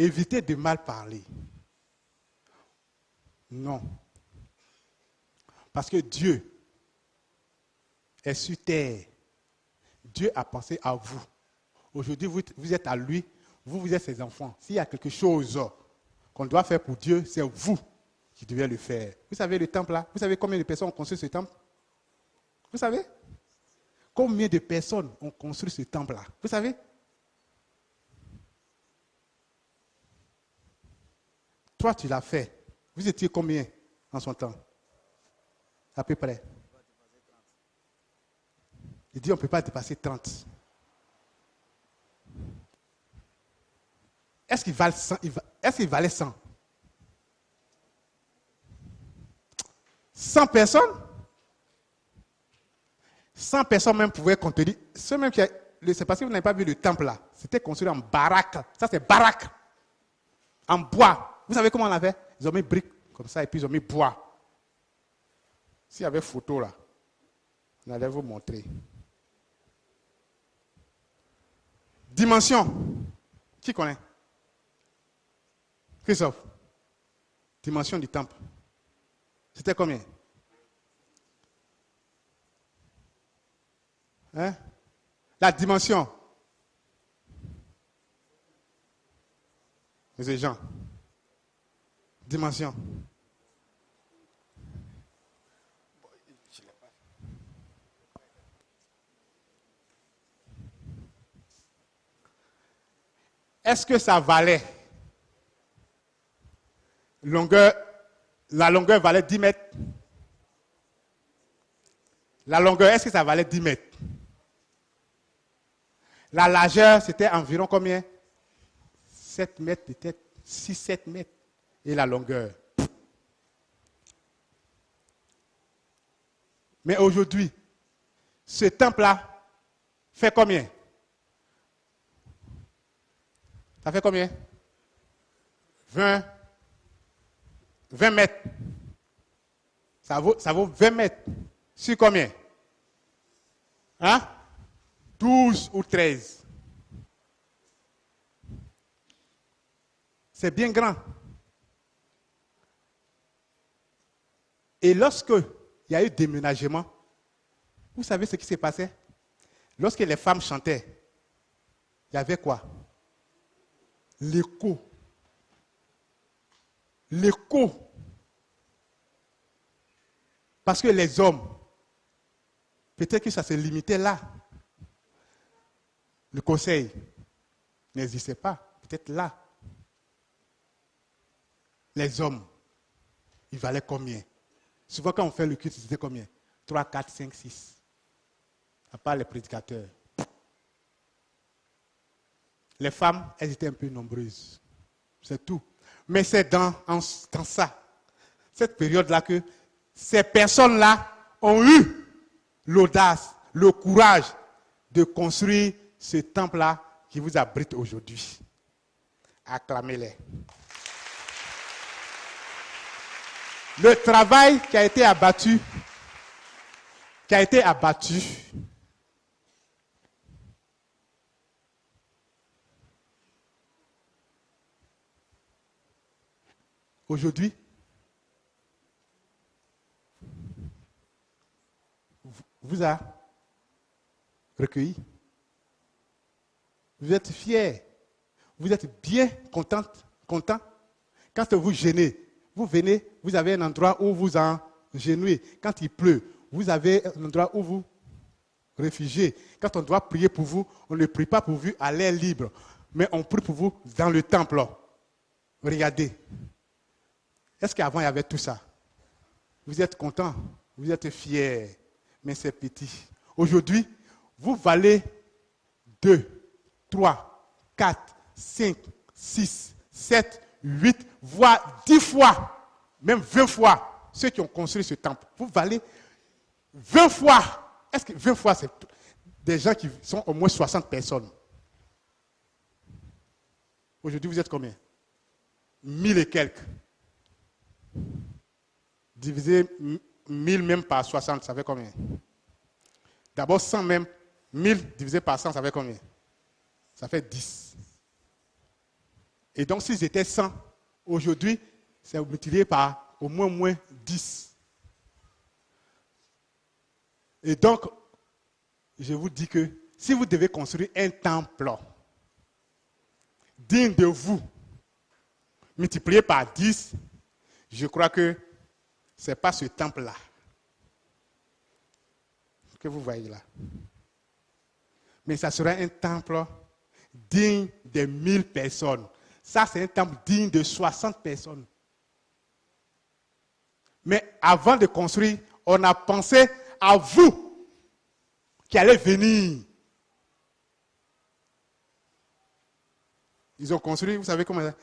évitez de mal parler. Non. Parce que Dieu est sur terre. Dieu a pensé à vous. Aujourd'hui, vous êtes à lui. Vous êtes ses enfants. S'il y a quelque chose qu'on doit faire pour Dieu, c'est vous qui devez le faire. Vous savez le temple là? Vous savez combien de personnes ont construit ce temple? Vous savez? Combien de personnes ont construit ce temple là? Vous savez? Toi, tu l'as fait. Vous étiez combien en son temps? À peu près. Il dit on ne peut pas dépasser 30. Est-ce qu'il valait 100? Est-ce qu'il valait 100? 100 personnes? 100 personnes même pouvaient contenir. C'est parce que vous n'avez pas vu le temple là. C'était construit en baraque. Ça, c'est baraque. En bois. Vous savez comment on l'a fait? Ils ont mis briques comme ça et puis ils ont mis bois. S'il y avait photo là, on allait vous montrer. Dimension. Qui connaît? Christophe. Dimension du temple. C'était combien? Hein? La dimension. Monsieur Jean. Dimension. Est-ce que ça valait la longueur valait 10 mètres? La longueur, est-ce que ça valait 10 mètres? La largeur, c'était environ combien? 7 mètres peut-être, 6-7 mètres. Et la longueur. Mais aujourd'hui, ce temple-là fait combien? Ça fait combien? 20 mètres. Ça vaut 20 mètres. Sur combien? Hein? 12 ou 13. C'est bien grand. Et lorsque il y a eu déménagement, vous savez ce qui s'est passé? Lorsque les femmes chantaient, il y avait quoi? L'écho. L'écho. Parce que les hommes, peut-être que ça se limitait là. Le conseil n'existait pas. Peut-être là. Les hommes, ils valaient combien? Souvent quand on fait le culte, c'était combien? 3, 4, 5, 6. À part les prédicateurs. Les femmes, elles étaient un peu nombreuses. C'est tout. Mais c'est dans ça, cette période-là, que ces personnes-là ont eu l'audace, le courage de construire ce temple-là qui vous abrite aujourd'hui. Acclamez-les. Le travail qui a été abattu, aujourd'hui, vous a recueilli. Vous êtes fiers. Vous êtes bien content. Quand vous gênez, vous venez, vous avez un endroit où vous engenouillez. Quand il pleut, vous avez un endroit où vous réfugiez. Quand on doit prier pour vous, on ne prie pas pour vous à l'air libre, mais on prie pour vous dans le temple. Regardez. Est-ce qu'avant il y avait tout ça? Vous êtes contents, vous êtes fiers, mais c'est petit. Aujourd'hui, vous valez 2, 3, 4, 5, 6, 7, 8, voire 10 fois, même 20 fois, ceux qui ont construit ce temple. Vous valez 20 fois. Est-ce que 20 fois, c'est des gens qui sont au moins 60 personnes? Aujourd'hui, vous êtes combien? 1000 et quelques. Diviser 1000 même par 60, ça fait combien? D'abord 100 même, 1000 divisé par 100, ça fait combien? Ça fait 10. Et donc, s'ils étaient 100, aujourd'hui, c'est multiplié par au moins 10. Et donc, je vous dis que si vous devez construire un temple digne de vous, multiplié par 10, je crois que ce n'est pas ce temple-là que vous voyez là. Mais ça sera un temple digne de 1000 personnes. Ça, c'est un temple digne de 60 personnes. Mais avant de construire, on a pensé à vous qui allez venir. Ils ont construit, vous savez comment ça.